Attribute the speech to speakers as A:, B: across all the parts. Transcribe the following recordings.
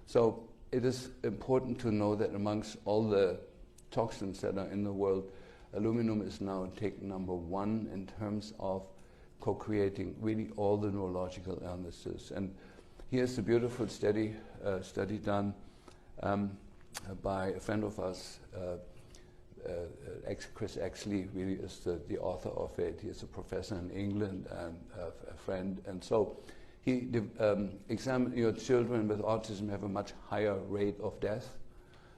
A: So it is important to know that amongst all the toxins that are in the world, aluminum is now taken number one in terms of co-creating really all the neurological illnesses. And here's a beautiful study done by a friend of us, Chris Exley, really is the author of it. He's a professor in England and a friend. And so he examined, children with autism have a much higher rate of death.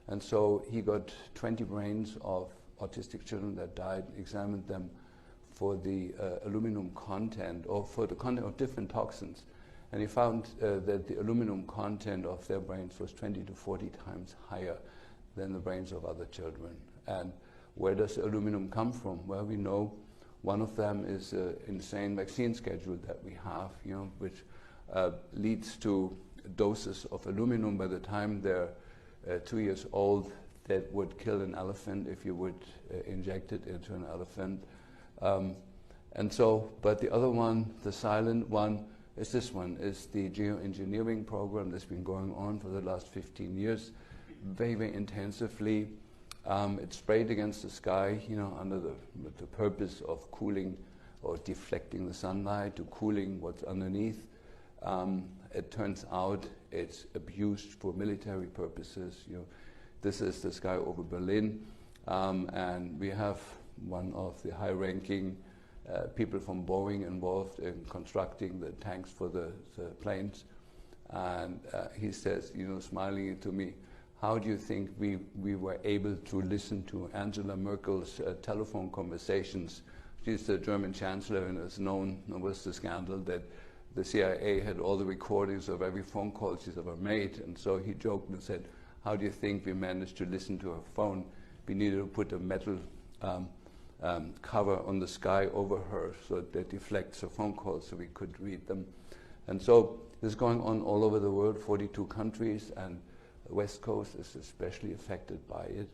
A: And so he got 20 brains of autistic children that died, examined them for the aluminum content, or for the content of different toxins. And he found that the aluminum content of their brains was 20 to 40 times higher than the brains of other children. And where does aluminum come from? Well, we know one of them is an insane vaccine schedule that we have, which leads to doses of aluminum by the time they're 2 years old that would kill an elephant if you would inject it into an elephant. And so, but the other one, the silent one, is this one, is the geoengineering program that's been going on for the last 15 years, very, very intensively. It's sprayed against the sky, under with the purpose of cooling or deflecting the sunlight to cooling what's underneath. It turns out it's abused for military purposes. This is the sky over Berlin, and we have one of the high-ranking people from Boeing involved in constructing the tanks for the planes. And he says, smiling to me, how do you think we were able to listen to Angela Merkel's telephone conversations? She's the German chancellor, and it's known, was the scandal that the CIA had all the recordings of every phone call she's ever made. And so he joked and said, how do you think we managed to listen to her phone? We needed to put a metal cover on the sky over her so that deflects her phone calls so we could read them. And so this is going on all over the world, 42 countries, and the West Coast is especially affected by it.